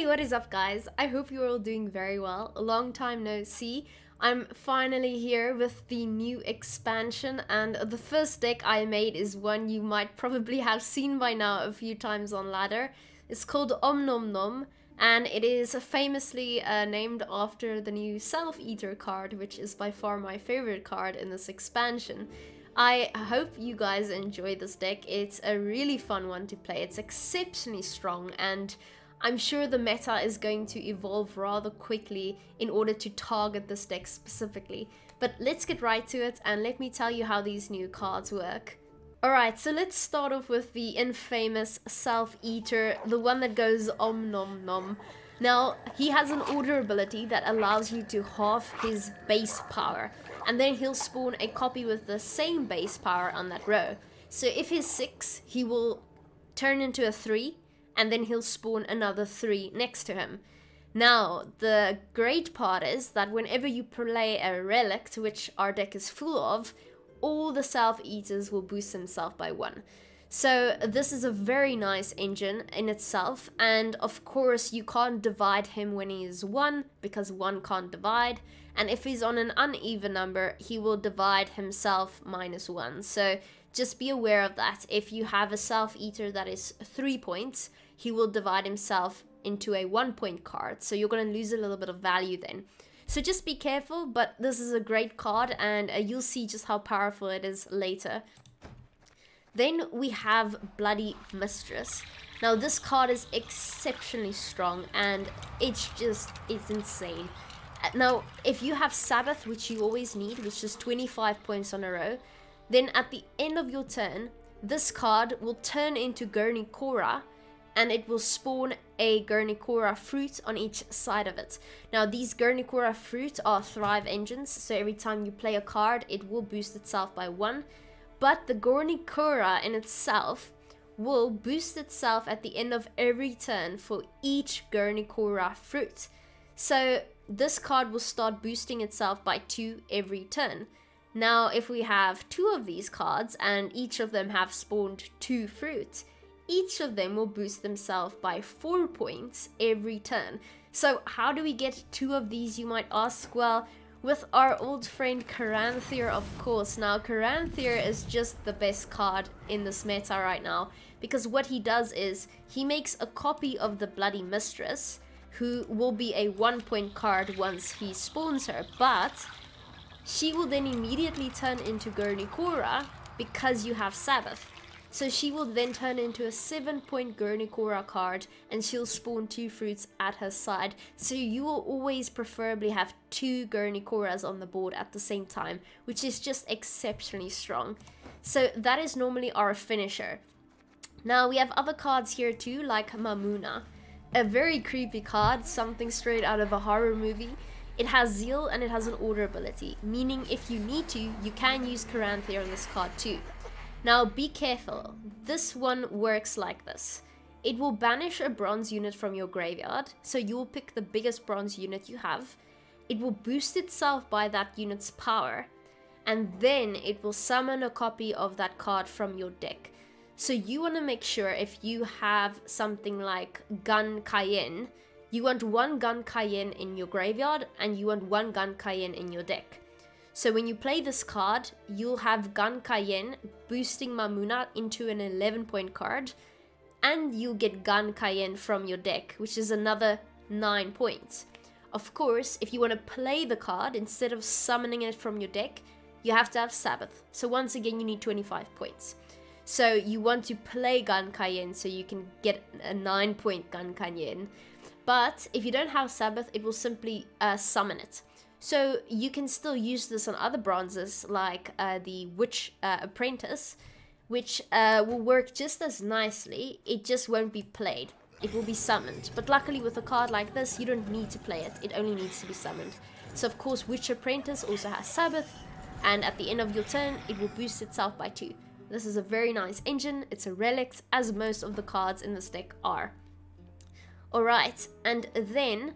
what is up guys? I hope you're all doing very well. A long time no see. I'm finally here with the new expansion, and the first deck I made is one you might probably have seen by now a few times on ladder. It's called Omnomnomnom, and it is famously named after the new Self-Eater card, which is by far my favorite card in this expansion. I hope you guys enjoy this deck. It's a really fun one to play. It's exceptionally strong, and I'm sure the meta is going to evolve rather quickly in order to target this deck specifically. But let's get right to it and let me tell you how these new cards work. Alright, so let's start off with the infamous Self-Eater, the one that goes Omnomnomnom. Now, he has an order ability that allows you to halve his base power, and then he'll spawn a copy with the same base power on that row. So if he's 6, he will turn into a 3, and then he'll spawn another 3 next to him. Now, the great part is that whenever you play a relic, which our deck is full of, all the Self-Eaters will boost themselves by 1. So this is a very nice engine in itself, and of course you can't divide him when he is 1, because 1 can't divide, and if he's on an uneven number, he will divide himself -1. So just be aware of that. If you have a Self-Eater that is 3 points, he will divide himself into a 1-point card, so you're going to lose a little bit of value then. So just be careful, but this is a great card, and you'll see just how powerful it is later. Then we have Bloody Mistress. Now this card is exceptionally strong, and it's insane. Now, if you have Sabbath, which you always need, which is 25 points on a row, then at the end of your turn, this card will turn into Garnicora, and it will spawn a Garnicora fruit on each side of it. Now, these Garnicora fruit are Thrive engines, so every time you play a card, it will boost itself by 1. But the Garnicora in itself will boost itself at the end of every turn for each Garnicora fruit. So this card will start boosting itself by 2 every turn. Now, if we have 2 of these cards and each of them have spawned 2 fruits, each of them will boost themselves by 4 points every turn. So how do we get 2 of these, you might ask? Well, with our old friend Caretaker, of course. Now, Caretaker is just the best card in this meta right now, because what he does is he makes a copy of the Bloody Mistress, who will be a 1-point card once he spawns her, but she will then immediately turn into Garnicora because you have Sabbath. So she will then turn into a 7-point Garnicora card, and she'll spawn 2 fruits at her side. So you will always preferably have 2 Garnicoras on the board at the same time, which is just exceptionally strong. So that is normally our finisher. Now we have other cards here too, like Kamamuna. A very creepy card, something straight out of a horror movie. It has Zeal and it has an order ability, meaning if you need to, you can use Caretaker on this card too. Now be careful, this one works like this. It will banish a bronze unit from your graveyard, so you will pick the biggest bronze unit you have. It will boost itself by that unit's power, and then it will summon a copy of that card from your deck. So you want to make sure, if you have something like Gun Cayenne, you want 1 Gun Cayenne in your graveyard and you want 1 Gun Cayenne in your deck. So when you play this card, you'll have Gun Cayenne boosting Mamuna into an 11-point card, and you'll get Gun Cayenne from your deck, which is another 9 points. Of course, if you want to play the card, instead of summoning it from your deck, you have to have Sabbath. So once again, you need 25 points. So you want to play Gun Cayenne so you can get a 9-point Gun Cayenne. But if you don't have Sabbath, it will simply summon it. So you can still use this on other bronzes, like the Witch Apprentice, which will work just as nicely. It just won't be played. It will be summoned. But luckily with a card like this, you don't need to play it. It only needs to be summoned. So of course, Witch Apprentice also has Sabbath, and at the end of your turn, it will boost itself by 2. This is a very nice engine. It's a relic, as most of the cards in this deck are. Alright, and then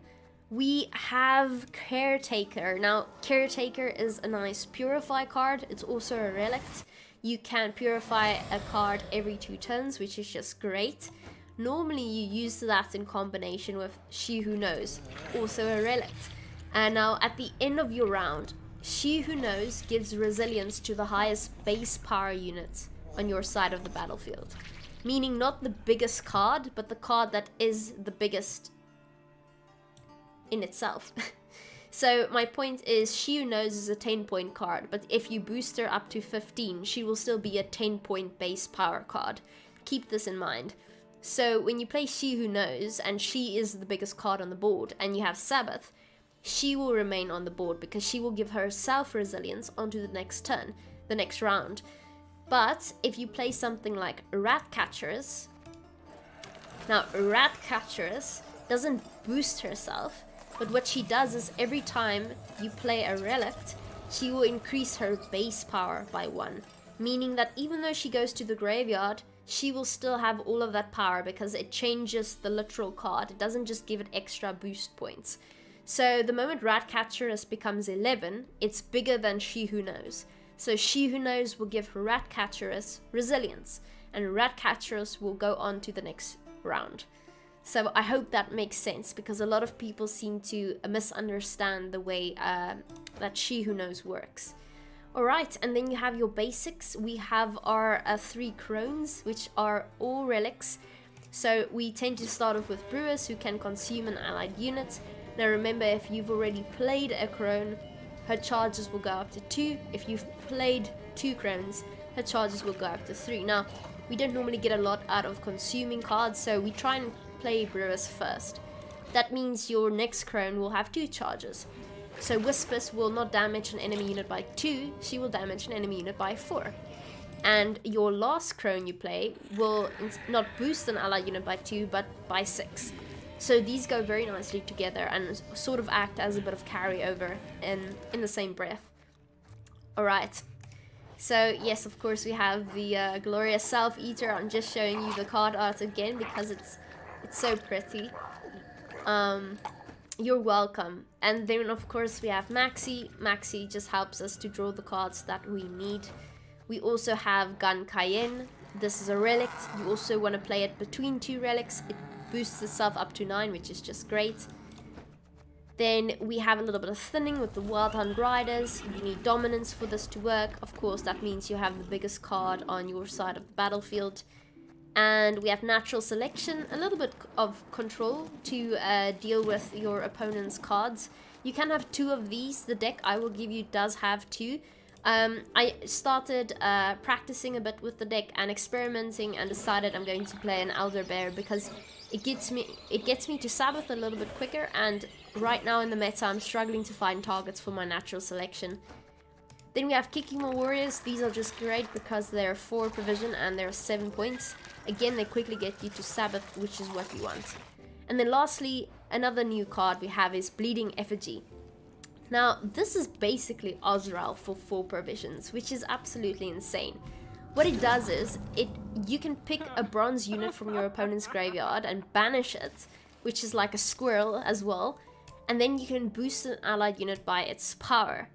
we have Caretaker. Now, Caretaker is a nice Purify card. It's also a relic. You can purify a card every 2 turns, which is just great. normally you use that in combination with She Who Knows, also a relict. And now at the end of your round, She Who Knows gives resilience to the highest base power unit on your side of the battlefield. Meaning not the biggest card, but the card that is the biggest in itself. So my point is, She Who Knows is a 10-point card, but if you boost her up to 15, she will still be a 10-point base power card. Keep this in mind. So when you play She Who Knows, and she is the biggest card on the board, and you have Sabbath, she will remain on the board because she will give herself resilience onto the next turn, the next round. But if you play something like Ratcatcheress, now Ratcatcheress doesn't boost herself, but what she does is every time you play a relict, she will increase her base power by 1. Meaning that even though she goes to the graveyard, she will still have all of that power because it changes the literal card. It doesn't just give it extra boost points. So the moment Ratcatcheress becomes 11, it's bigger than She Who Knows. So She Who Knows will give Ratcatcheress resilience, and Ratcatcheress will go on to the next round. So I hope that makes sense, because a lot of people seem to misunderstand the way that She Who Knows works. Alright, and then you have your basics. We have our 3 crones, which are all relics. So we tend to start off with Brewers, who can consume an allied unit. Now remember, if you've already played a crone, her charges will go up to 2. If you've played 2 crones, her charges will go up to 3. Now, we don't normally get a lot out of consuming cards, so we try and play Brewers first. That means your next crone will have 2 charges. So Whispers will not damage an enemy unit by 2, she will damage an enemy unit by 4. And your last crone you play will not boost an allied unit by 2, but by 6. So these go very nicely together and sort of act as a bit of carryover in the same breath. Alright. So yes, of course we have the Glorious Self-Eater. I'm just showing you the card art again because it's so pretty. You're welcome. And then of course we have Maxi. Maxi just helps us to draw the cards that we need. We also have Gun Cayenne. This is a relic. You also want to play it between 2 relics. It boosts itself up to 9, which is just great. Then we have a little bit of thinning with the Wild Hunt Riders. You need dominance for this to work. Of course, that means you have the biggest card on your side of the battlefield. And we have natural selection, a little bit of control to deal with your opponent's cards. You can have 2 of these. The deck I will give you does have 2. I started practicing a bit with the deck and experimenting, and decided I'm going to play an Elder Bear because it gets me to Sabbath a little bit quicker, and right now in the meta I'm struggling to find targets for my natural selection. Then we have Kikimo Warriors. These are just great because they're 4 provision and they're 7 points. Again, they quickly get you to Sabbath, which is what you want. And then lastly, another new card we have is Bleeding Effigy. Now, this is basically Ozrael for 4 provisions, which is absolutely insane. What it does is, you can pick a bronze unit from your opponent's graveyard and banish it, which is like a squirrel as well, and then you can boost an allied unit by its power.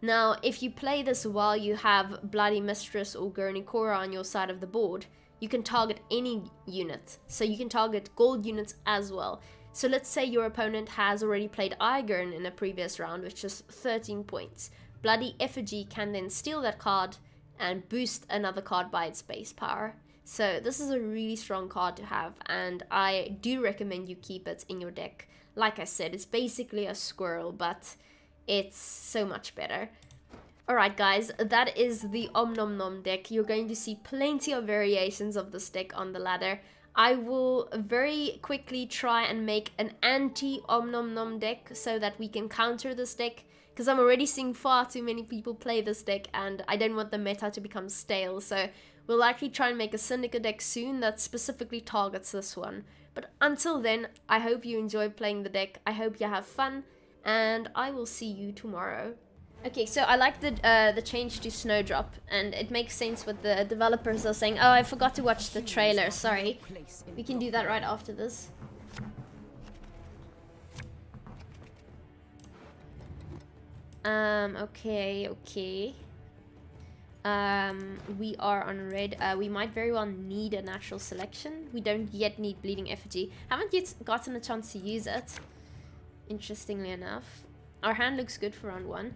Now, if you play this while you have Bloody Mistress or Gurney Cora on your side of the board, you can target any unit. So you can target gold units as well. So let's say your opponent has already played Igern in a previous round, which is 13 points. Bloody Effigy can then steal that card and boost another card by its base power. So this is a really strong card to have, and I do recommend you keep it in your deck. Like I said, it's basically a squirrel, but it's so much better. Alright guys, that is the Omnomnom deck. You're going to see plenty of variations of this deck on the ladder. I will very quickly try and make an anti-Omnomnom deck so that we can counter this deck, because I'm already seeing far too many people play this deck and I don't want the meta to become stale. So we'll likely try and make a Syndicate deck soon that specifically targets this one. But until then, I hope you enjoy playing the deck, I hope you have fun, and I will see you tomorrow. Okay, so I like the change to Snowdrop, and it makes sense what the developers are saying. Oh, I forgot to watch the trailer, sorry. We can do that right after this. Okay. We are on red. We might very well need a natural selection. We don't yet need bleeding effigy. Haven't yet gotten a chance to use it. Interestingly enough. Our hand looks good for round 1.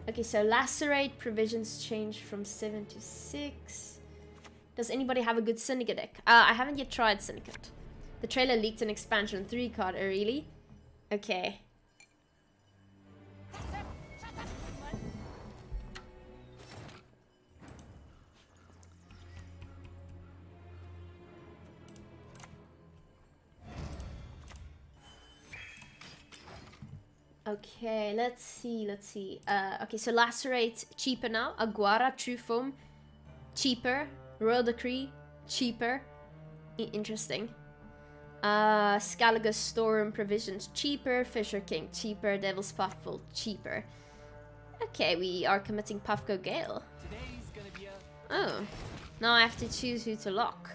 Okay, so lacerate, provisions change from 7 to 6. Does anybody have a good syndicate deck? I haven't yet tried syndicate. The trailer leaked an expansion 3 card, really? Okay. Okay, let's see. Okay, so Lacerate, cheaper now. Aguara, True Foam, cheaper. Royal Decree, cheaper. Interesting. Scalagus, Storm, Provisions, cheaper. Fisher King, cheaper. Devil's Puffball, cheaper. Okay, we are committing Puffco Gale. Oh, now I have to choose who to lock.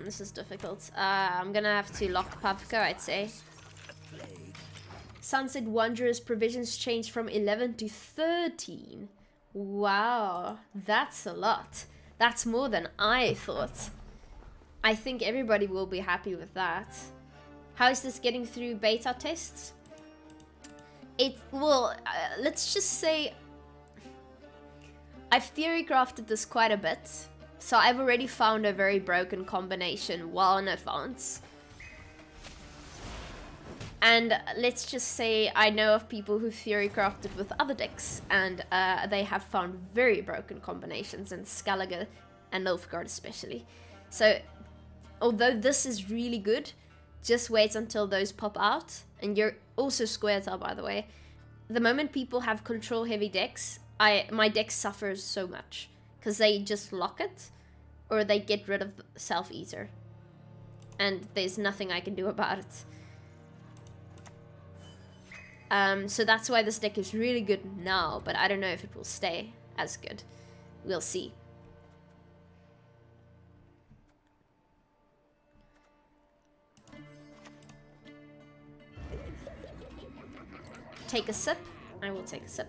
This is difficult. I'm gonna have to lock Puffco, I'd say. Sunset Wanderer's provisions changed from 11 to 13. Wow, that's a lot. That's more than I thought. I think everybody will be happy with that. How is this getting through beta tests? Let's just say I've theory crafted this quite a bit. So I've already found a very broken combination well in advance. And let's just say I know of people who theory crafted with other decks, and they have found very broken combinations in Skellige and Nilfgaard especially. So although this is really good, just wait until those pop out. And you're also square tile, by the way. The moment people have control heavy decks, my deck suffers so much. Because they just lock it, or they get rid of Self-Eater. And there's nothing I can do about it. So that's why this deck is really good now, but I don't know if it will stay as good. We'll see. Take a sip. I will take a sip.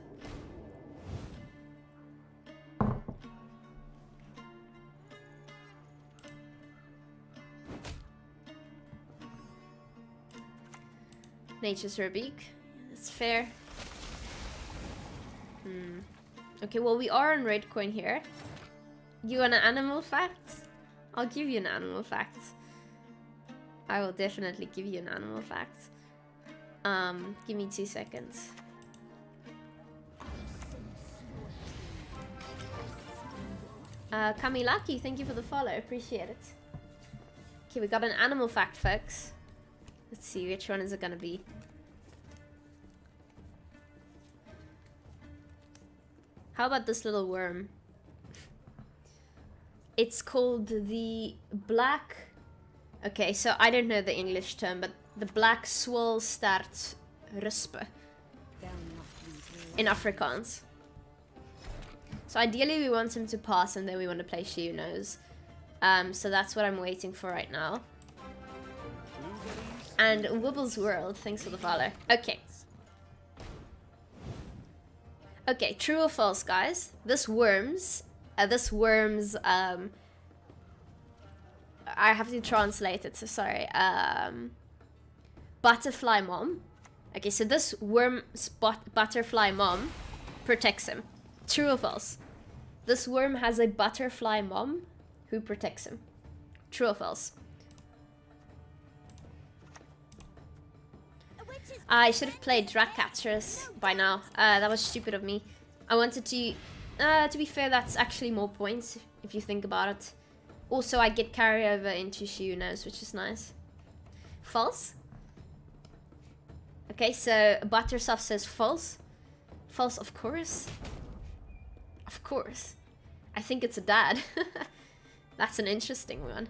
Nature's Rebuke. That's fair. Okay, well, we are on red coin here. You want an animal fact? I'll give you an animal fact. I will definitely give you an animal fact. Give me 2 seconds. Kamilaki, thank you for the follow. Appreciate it. Okay, we got an animal fact, folks. Let's see, which one is it gonna be? How about this little worm? It's called the black... Okay, so I don't know the English term, but the black swalstaart rispe in Afrikaans. So ideally we want him to pass and then we want to play Shionos. So that's what I'm waiting for right now. And Wibbles World, thanks for the follow. Okay. Okay, true or false, guys? This worms, I have to translate it, so sorry. Butterfly mom. Okay, so this worm's butterfly mom protects him. True or false? This worm has a butterfly mom who protects him. True or false? I should have played Ratcatchers by now. That was stupid of me. I wanted to be fair, that's actually more points if you think about it. Also, I get carryover into Shionos, which is nice. False? Okay, so Buttersoft says false. False, of course. Of course. I think it's a dad. That's an interesting one.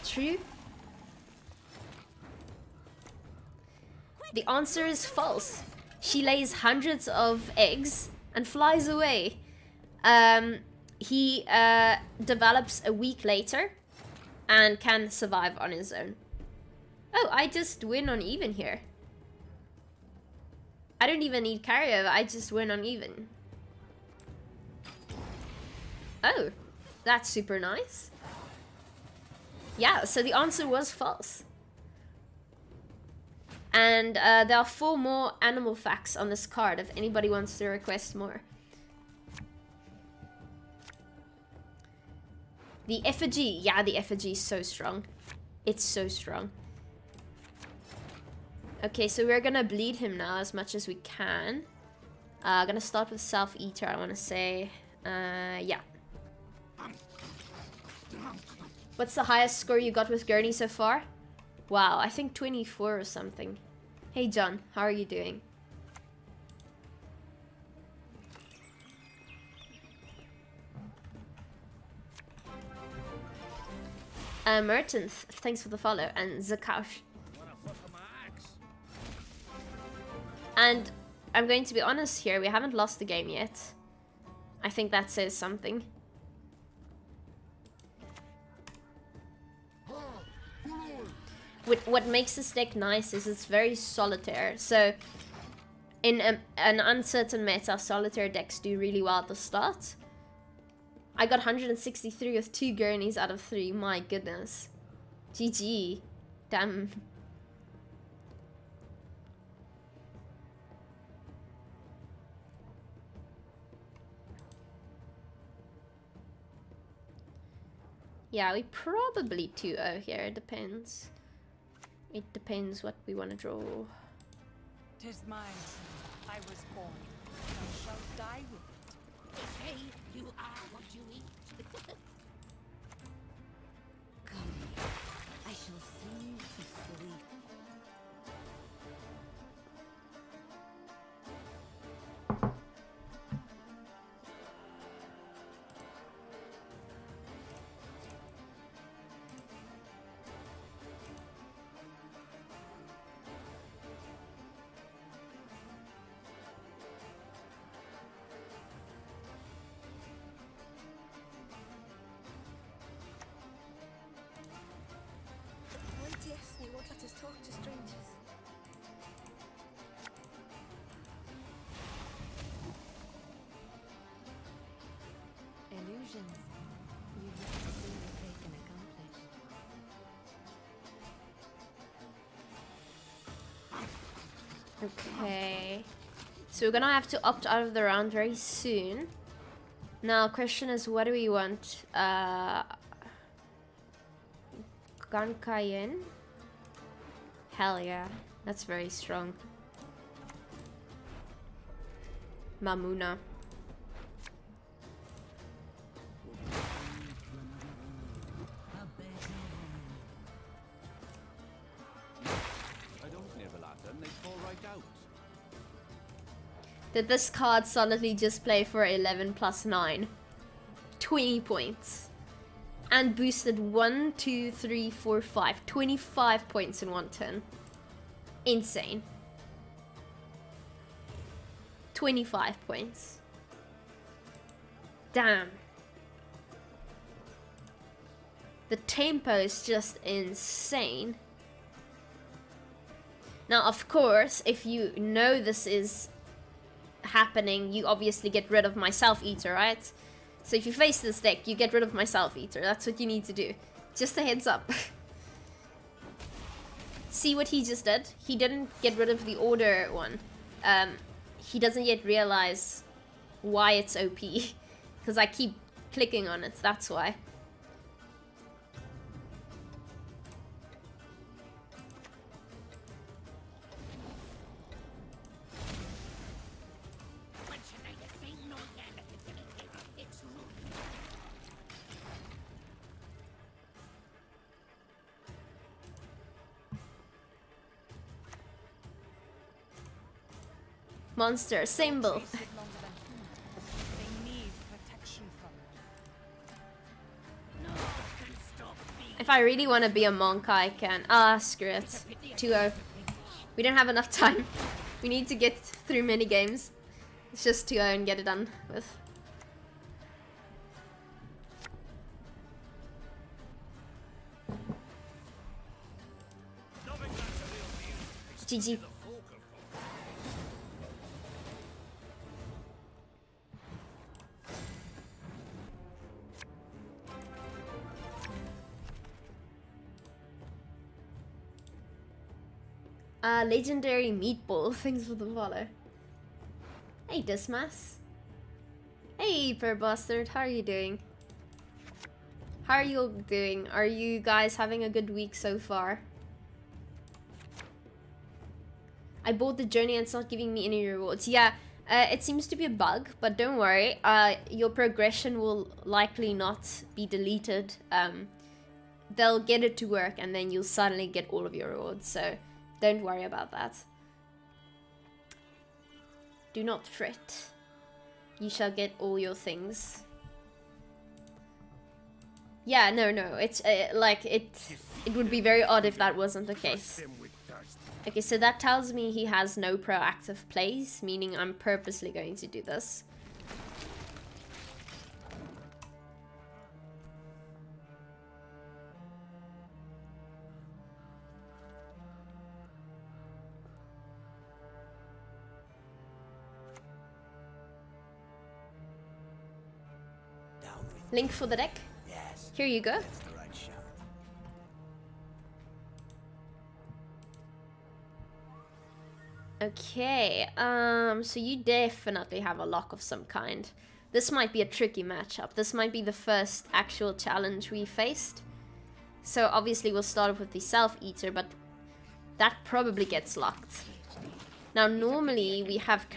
True? The answer is false. She lays hundreds of eggs and flies away. He develops a week later and can survive on his own. Oh, I just win on even here. I don't even need carryover, I just win uneven. Oh, that's super nice. Yeah, so the answer was false. And there are 4 more animal facts on this card if anybody wants to request more. The Effigy. Yeah, the Effigy is so strong. It's so strong. Okay, so we're gonna bleed him now as much as we can. Gonna start with Self-Eater, I want to say. Yeah. What's the highest score you got with Gurney so far? Wow, I think 24 or something. Hey John, how are you doing? Mertens, thanks for the follow, and Zakaush. And I'm going to be honest here, we haven't lost the game yet. I think that says something. What makes this deck nice is it's very solitaire. So in an uncertain meta, solitaire decks do really well at the start. I got 163 with 2 Gurneys out of 3. My goodness. GG. Damn. Yeah, we probably 2-0 here. It depends. It depends what we want to draw. 'Tis mine. I was born. I shall die with it. Hey, you are what you eat. Come, I shall sing to sleep. Talk to strangers. Illusions. You've yet to see what they can accomplish. Okay. So we're gonna have to opt out of the round very soon. Now, question is, what do we want? Gankayen? Hell yeah, that's very strong. Kamamuna. Did this card solidly just play for 11 plus 9? 20 points. And boosted 1, 2, 3, 4, 5. 25 points in one turn. Insane. 25 points. Damn. The tempo is just insane. Now, of course, if you know this is happening, you obviously get rid of my Self-Eater, right? So if you face this deck, you get rid of my Self-Eater. That's what you need to do. Just a heads up. See what he just did? He didn't get rid of the order one. He doesn't yet realize why it's OP. Because I keep clicking on it, that's why. Monster, symbol. If I really want to be a monk, I can. Ah, screw it. 2-0. We don't have enough time. We need to get through many games. It's just 2-0 and get it done with. GG. Legendary meatball. Thanks for the follow. Hey, Dismas. Hey, Per Bastard. How are you doing? How are you all doing? Are you guys having a good week so far? I bought the journey and it's not giving me any rewards. Yeah, it seems to be a bug, but don't worry. Your progression will likely not be deleted. They'll get it to work and then you'll suddenly get all of your rewards. So don't worry about that. Do not fret. You shall get all your things. Yeah, no, it's like it would be very odd if that wasn't the case. Okay, so that tells me he has no proactive plays, meaning I'm purposely going to do this. Link for the deck. Yes. Here you go. That's the right shot. Okay, so you definitely have a lock of some kind. This might be a tricky matchup. This might be the first actual challenge we faced. So obviously we'll start off with the Self-Eater, but that probably gets locked. Now normally we have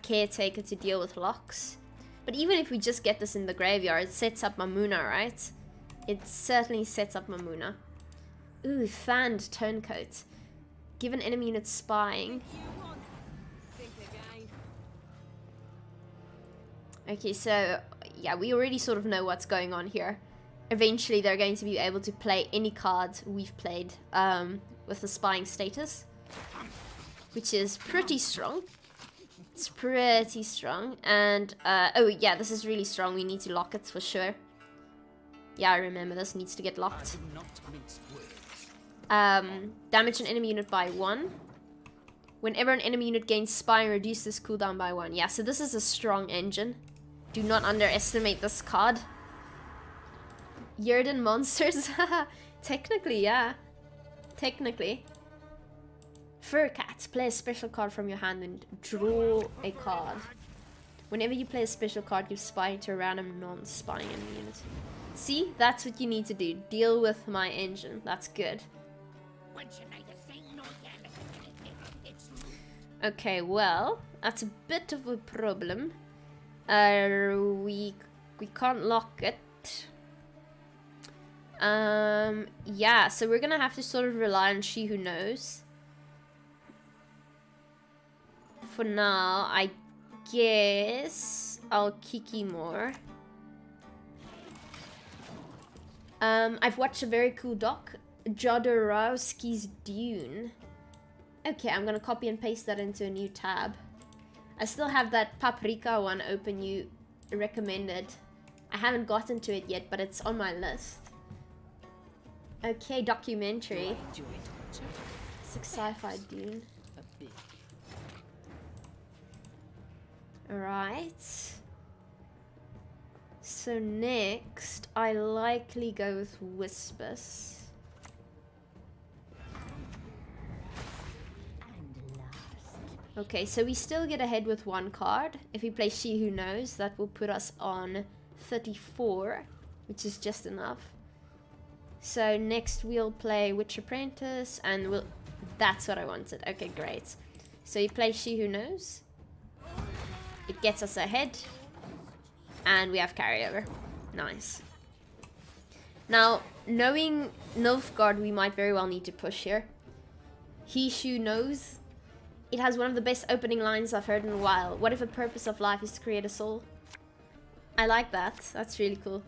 Caretaker to deal with locks. But even if we just get this in the graveyard, it sets up Kamamuna, right? It certainly sets up Kamamuna. Ooh, Fanned Turncoat. Give an enemy unit spying. Okay, so yeah, we already sort of know what's going on here. Eventually they're going to be able to play any card we've played with the spying status, which is pretty strong. It's pretty strong. And oh yeah, this is really strong. We need to lock it for sure. Yeah, I remember this needs to get locked. Damage an enemy unit by 1. Whenever an enemy unit gains spying, reduce this cooldown by 1. Yeah, so this is a strong engine. Do not underestimate this card. Yerden monsters? Technically, yeah. Technically. Fur Cat. Play a special card from your hand and draw a card. Whenever you play a special card, give spying to a random non-spying enemy unit. See? That's what you need to do. Deal with my engine. That's good. Okay, well, that's a bit of a problem. We can't lock it. Yeah, so we're gonna have to sort of rely on She Who Knows. For now, I guess I'll Kiki more. I've watched a very cool doc, Jodorowsky's Dune. Okay, I'm gonna copy and paste that into a new tab. I still have that Paprika one open you recommended. I haven't gotten to it yet, but it's on my list. Okay, documentary. Six sci-fi Dune. Alright. So next, I likely go with Whispers. Okay, so we still get ahead with 1 card. If we play She Who Knows, that will put us on 34, which is just enough. So next we'll play Witch Apprentice, and we'll... That's what I wanted. Okay, great. So you play She Who Knows. It gets us ahead. And we have carryover. Nice. Now, knowing Nilfgaard, we might very well need to push here. He Who Knows. It has one of the best opening lines I've heard in a while. What if the purpose of life is to create a soul? I like that. That's really cool.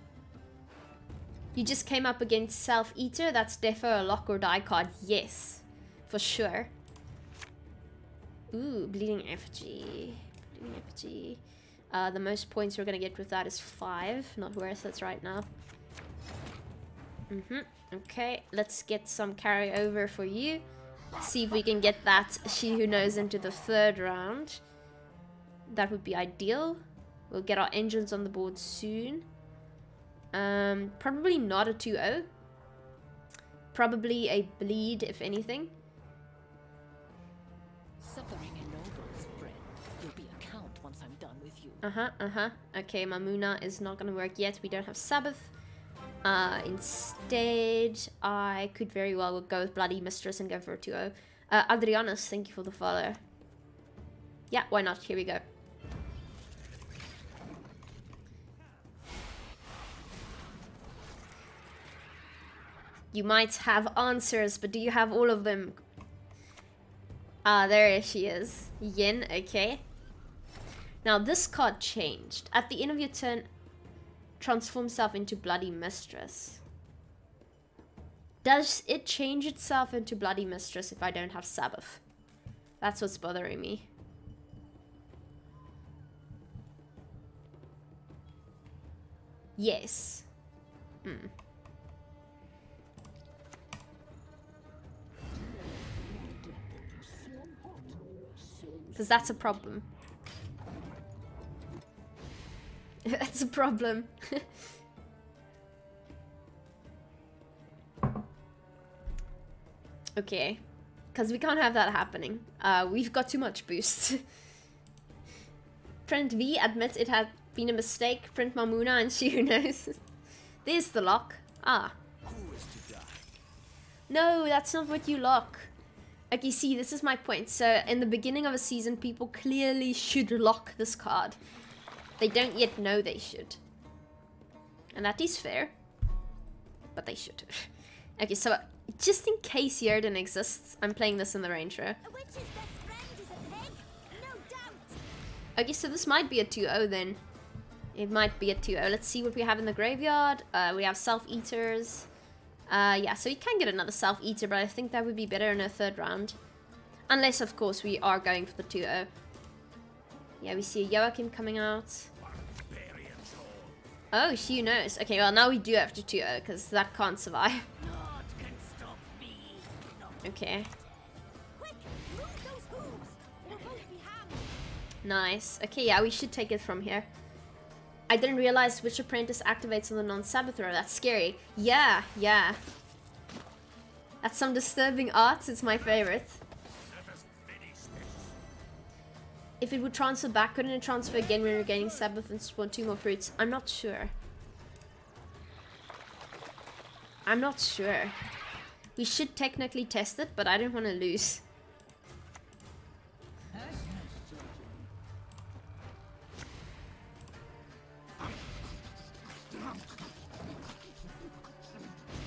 You just came up against Self-Eater. That's defo a lock or die card. Yes, for sure. Ooh, Bleeding Effigy. Bleeding Effigy. The most points we're gonna get with that is 5. Not worth it right now. Okay, let's get some carryover for you. See if we can get that She Who Knows into the 3rd round. That would be ideal. We'll get our engines on the board soon. Probably not a 2-0. Probably a bleed, if anything. with you. Okay, Kamamuna is not gonna work yet. We don't have Sabbath. Instead, I could very well go with Bloody Mistress and go for a 2-0. Adrianus, thank you for the follow. Yeah, why not? Here we go. You might have answers, but do you have all of them? Ah, there she is. Yin, okay. Now, this card changed. At the end of your turn, transform itself into Bloody Mistress. Does it change itself into Bloody Mistress if I don't have Sabbath? That's what's bothering me. Yes. Because that's a problem. That's a problem. Okay. Because we can't have that happening. We've got too much boost. Print V admits it had been a mistake. Print Kamamuna and she who knows. There's the lock. Ah. No, that's not what you lock. Okay, see, this is my point. So, in the beginning of a season, people clearly should lock this card. They don't yet know they should. And that is fair. But they should. Okay, so, just in case Yerden exists, I'm playing this in the range row. A witch's best friend is a pig, no doubt. Okay, so this might be a 2-0 then. It might be a 2-0. Let's see what we have in the graveyard. We have Self-Eaters. Yeah, so you can get another Self-Eater, but I think that would be better in a third round. Unless, of course, we are going for the 2-0. Yeah, we see a Joachim coming out. Oh, she knows. Okay, well, now we do have to 2-0, because that can't survive. Okay. Nice. Okay, yeah, we should take it from here. I didn't realize which apprentice activates on the non-Sabbath row. That's scary. Yeah, yeah. That's some disturbing art. It's my favorite. If it would transfer back, couldn't it transfer again when regaining Sabbath and spawn 2 more fruits? I'm not sure. I'm not sure. We should technically test it, but I don't want to lose.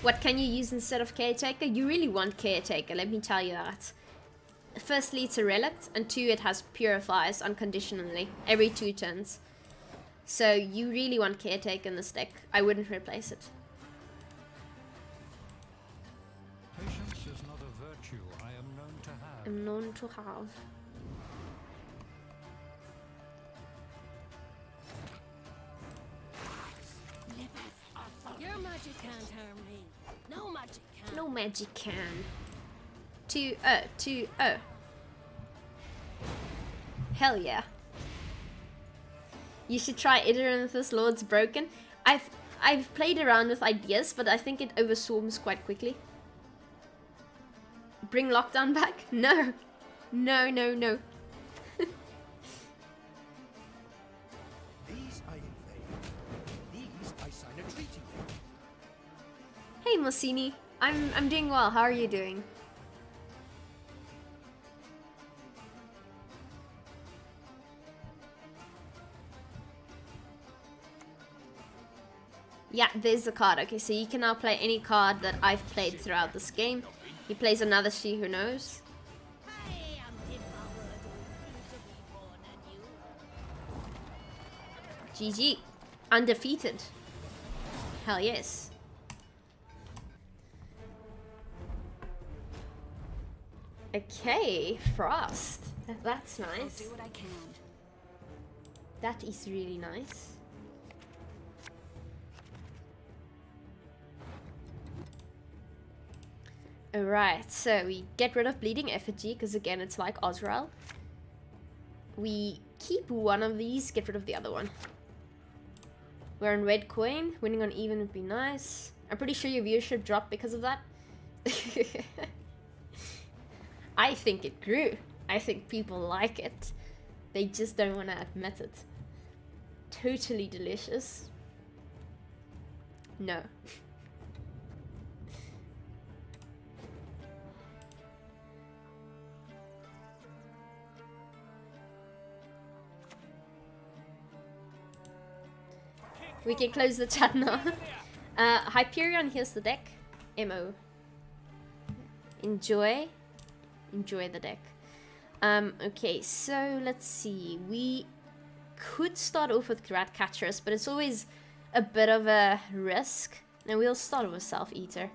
What can you use instead of Caretaker? You really want Caretaker, let me tell you that. Firstly, it's a relic, and 2, it has Purifies unconditionally every 2 turns. So you really want Caretaker in this deck. I wouldn't replace it. Patience is not a virtue I am known to have. I'm known to have. Your magic can't harm me. No magic can. No magic can. 2-0, 2-0. Hell yeah. You should try Iderinthus Lord's Broken. I've played around with ideas, but I think it overswarms quite quickly. Bring lockdown back? No. No, no, no. These I invade. These I sign a treaty with. Hey Mosini, I'm doing well. How are you doing? Yeah, there's the card. Okay, so you can now play any card that I've played throughout this game. He plays another She Who Knows. I am devoured. To be born anew. GG. Undefeated. Hell yes. Okay, Frost. That's I'll nice. do what I can. That is really nice. Alright, so we get rid of Bleeding Effigy, because again, it's like Osrael. We keep one of these, get rid of the other one. We're on red coin. Winning on even would be nice. I'm pretty sure your viewership dropped because of that. I think it grew. I think people like it. They just don't want to admit it. Totally delicious. No. We can close the chat now. Hyperion, here's the deck. MO. Enjoy the deck. Okay, so let's see. We could start off with Ratcatchers, but it's always a bit of a risk. And we'll start with Self-Eater.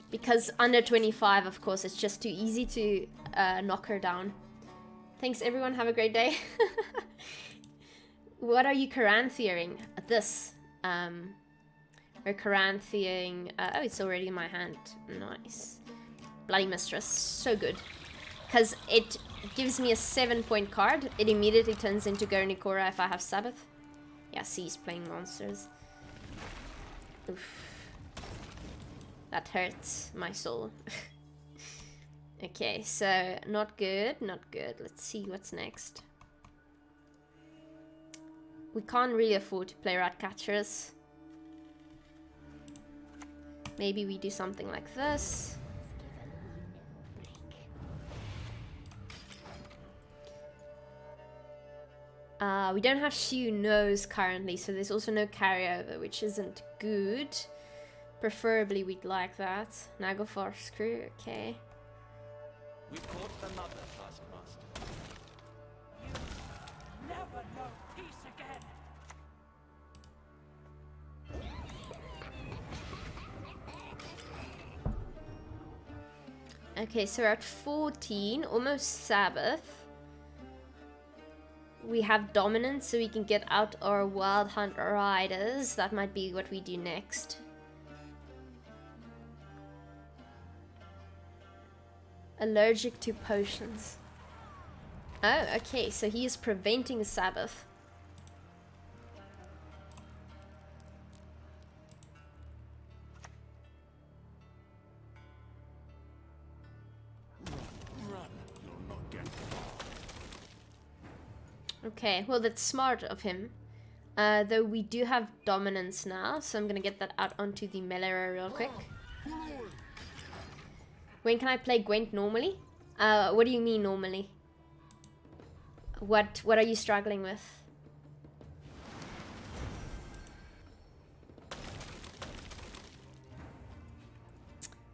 Because under 25, of course, it's just too easy to knock her down. Thanks, everyone. Have a great day. What are you Carantheering? This. We're Carantheering... oh, it's already in my hand. Nice. Bloody Mistress. So good. Because it gives me a 7-point card. It immediately turns into Gornikora if I have Sabbath. Yeah, C's playing monsters. Oof. That hurts my soul. Okay, so not good, not good. Let's see what's next. We can't really afford to play Ratcatchers. Maybe we do something like this. We don't have Shoe Nose currently, so there's also no carryover, which isn't good. Preferably we'd like that. Now go for Screw, okay. We caught the mother, Taskmaster. You never know peace again. Okay, so we're at 14, almost Sabbath. We have Dominance, so we can get out our Wild Hunt Riders. That might be what we do next. Allergic to potions. Oh, okay, so he is preventing Sabbath. Okay, well that's smart of him. Though we do have Dominance now, so I'm gonna get that out onto the Melora real quick. When can I play Gwent normally? What do you mean normally? What are you struggling with?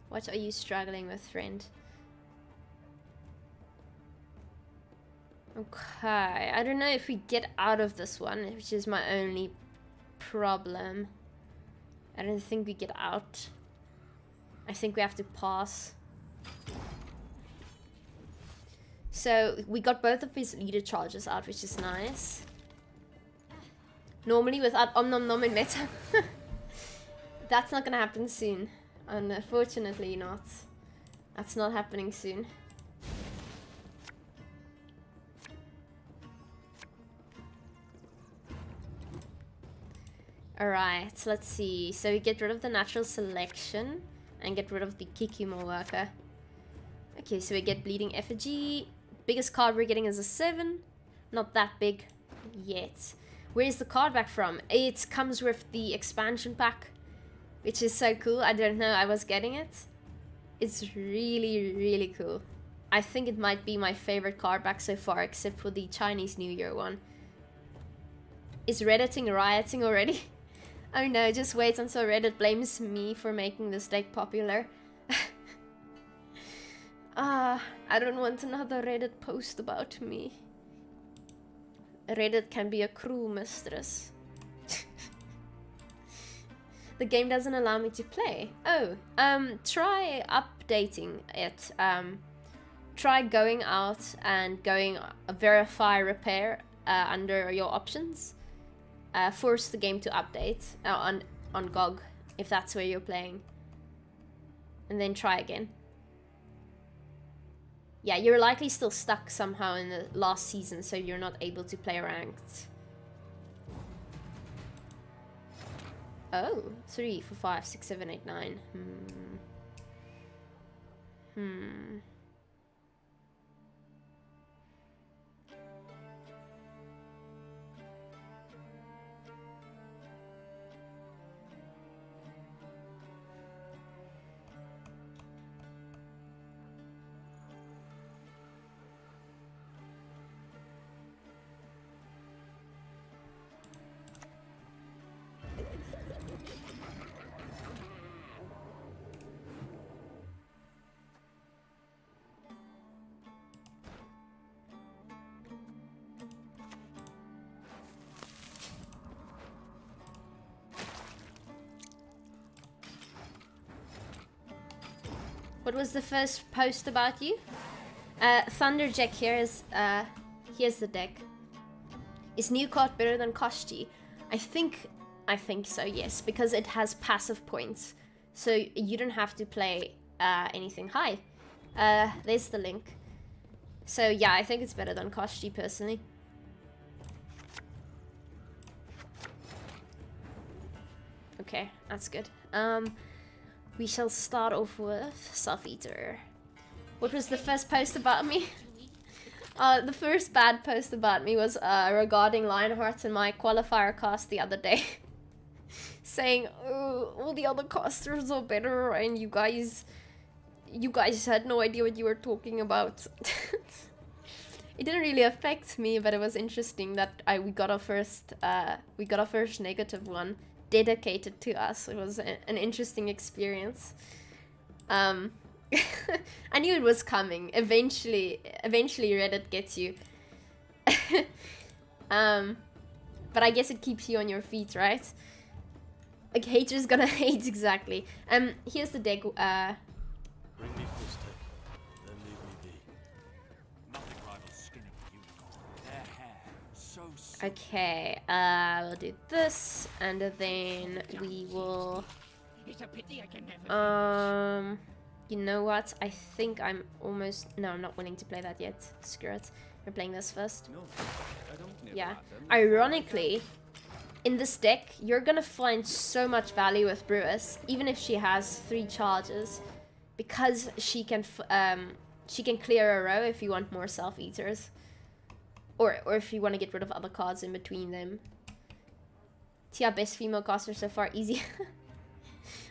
What are you struggling with, friend? Okay, I don't know if we get out of this one, which is my only problem. I don't think we get out. I think we have to pass. So we got both of his leader charges out, which is nice. Normally without Omnomnomnom in meta. That's not gonna happen soon. Unfortunately not. That's not happening soon. Alright, so let's see. So we get rid of the natural selection and get rid of the Kikimo worker. Okay, so we get Bleeding Effigy. Biggest card we're getting is a 7. Not that big yet. Where's the card back from? It comes with the expansion pack, which is so cool. I don't know, I was getting it. It's really, really cool. I think it might be my favorite card back so far, except for the Chinese New Year one. Is Redditing rioting already? Oh no, just wait until Reddit blames me for making this deck popular. I don't want another Reddit post about me. Reddit can be a cruel mistress. The game doesn't allow me to play. Oh, try updating it. Try going out and going verify repair under your options. Force the game to update on GOG if that's where you're playing, and then try again. Yeah, you're likely still stuck somehow in the last season, so you're not able to play ranked. Oh, 3, 4, 5, 6, 7, 8, 9. What was the first post about you? Thunderjack here is, here's the deck. Is new card better than Koshti? I think so, yes, because it has passive points. So you don't have to play anything high. There's the link. So yeah, I think it's better than Koshti personally. Okay, that's good. We shall start off with Self-Eater. What was the first post about me? The first bad post about me was regarding Lionheart and my qualifier cast the other day. Saying, oh, all the other casters are better and you guys had no idea what you were talking about. It didn't really affect me, but it was interesting that we got our first negative one dedicated to us. It was an interesting experience. I knew it was coming. Eventually Reddit gets you. But I guess it keeps you on your feet, right? Like, haters gonna hate, exactly. Here's the deck. Bring me Fistech, then leave me be. Nothing rivals skinning a unicorn. Their hair, so silky. Okay, we'll do this, and then we will... It's a pity I can never You know what? I think I'm almost... No, I'm not willing to play that yet. Screw it. We're playing this first. No, I don't Yeah. Ironically, in this deck, you're gonna find so much value with Brewers, even if she has 3 charges, because she can clear a row if you want more Self-Eaters, or if you want to get rid of other cards in between them. Tia, best female caster so far, easy.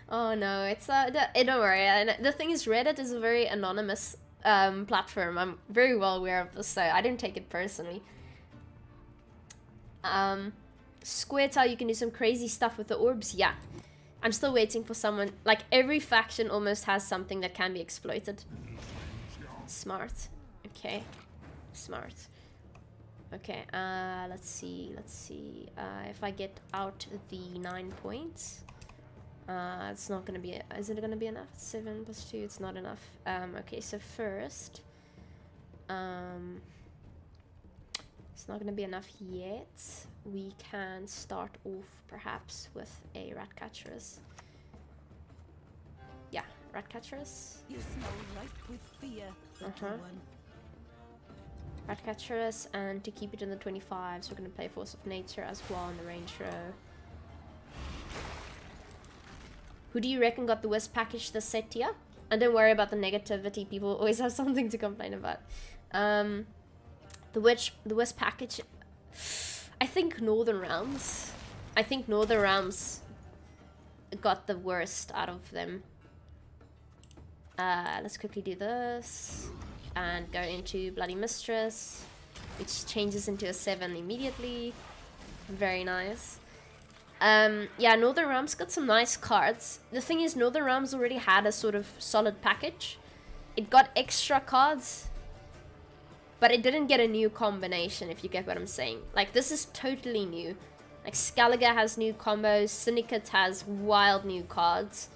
Oh no, it's don't worry. And the thing is, Reddit is a very anonymous platform. I'm very well aware of this, so I didn't take it personally. Square tile, you can do some crazy stuff with the orbs. Yeah, I'm still waiting for someone. Like, every faction almost has something that can be exploited. Smart. Okay, smart. Okay, let's see. If I get out the 9 points, it's not gonna be. Is it gonna be enough? 7 plus 2. It's not enough. Okay, so first, it's not gonna be enough yet. We can start off perhaps with a Ratcatcheress. Yeah, Ratcatcheress. You smell ripe with fear, little one. Ratcatcheress, and to keep it in the 25s, we're gonna play Force of Nature as well in the range row. Who do you reckon got the worst package this set, Tia? And don't worry about the negativity, people always have something to complain about. The worst package... I think Northern Realms. I think Northern Realms got the worst out of them. Let's quickly do this. And go into Bloody Mistress, which changes into a 7 immediately. Very nice. Yeah, Northern Realms got some nice cards. The thing is, Northern Realms already had a sort of solid package. It got extra cards, but it didn't get a new combination, if you get what I'm saying. Like, this is totally new. Like, Skellige has new combos, Syndicate has wild new cards.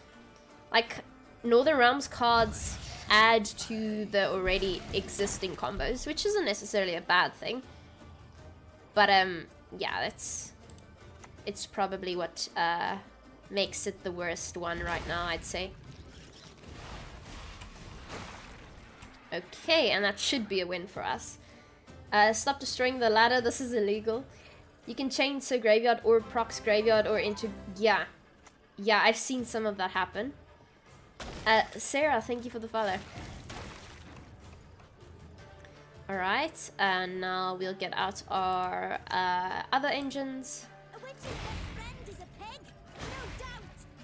Like, Northern Realms cards add to the already existing combos, which isn't necessarily a bad thing. But, yeah, it's probably what makes it the worst one right now, I'd say. Okay, and that should be a win for us. Stop destroying the ladder, this is illegal. You can change to graveyard or procs graveyard or into... Yeah, I've seen some of that happen. Sarah, thank you for the follow. Alright, and now we'll get out our other engines.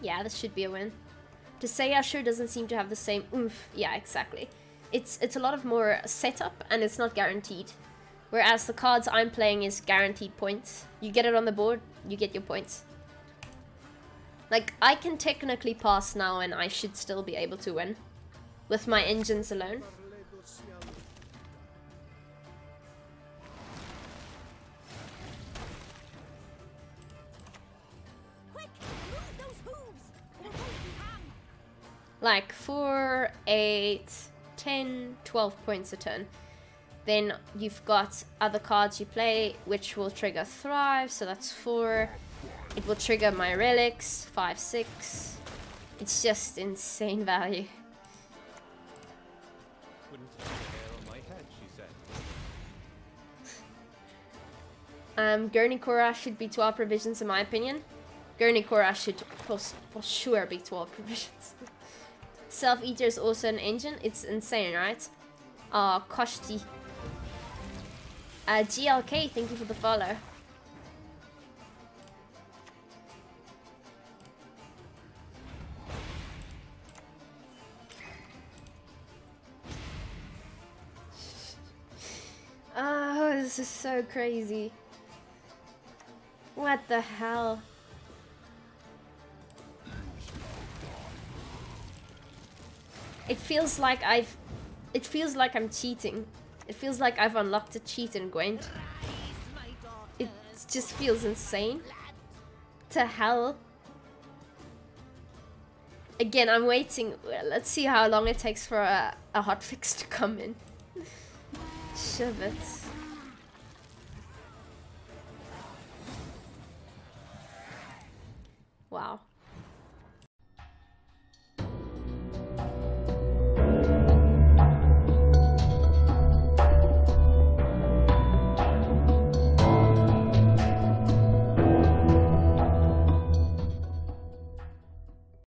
Yeah, this should be a win. Tisaya sure doesn't seem to have the same oomph. Yeah, exactly. It's a lot of more setup, and it's not guaranteed. Whereas the cards I'm playing is guaranteed points. You get it on the board, you get your points. Like, I can technically pass now, and I should still be able to win with my engines alone. like 4, 8, 10, 12 points a turn. Then you've got other cards you play, which will trigger Thrive, so that's 4. It will trigger my relics, 5, 6. It's just insane value. Wouldn't touch the hair on my head, she said. Gurney Korra should be 12 provisions in my opinion. Gurney Korra should for sure be 12 provisions. Self-Eater is also an engine. It's insane, right? Koshti. GLK, thank you for the follow. Oh, this is so crazy. What the hell? It feels like I'm cheating. It feels like I've unlocked a cheat in Gwent. It just feels insane. To hell. Again, I'm waiting. Let's see how long it takes for a hotfix to come in. Shove it. Wow.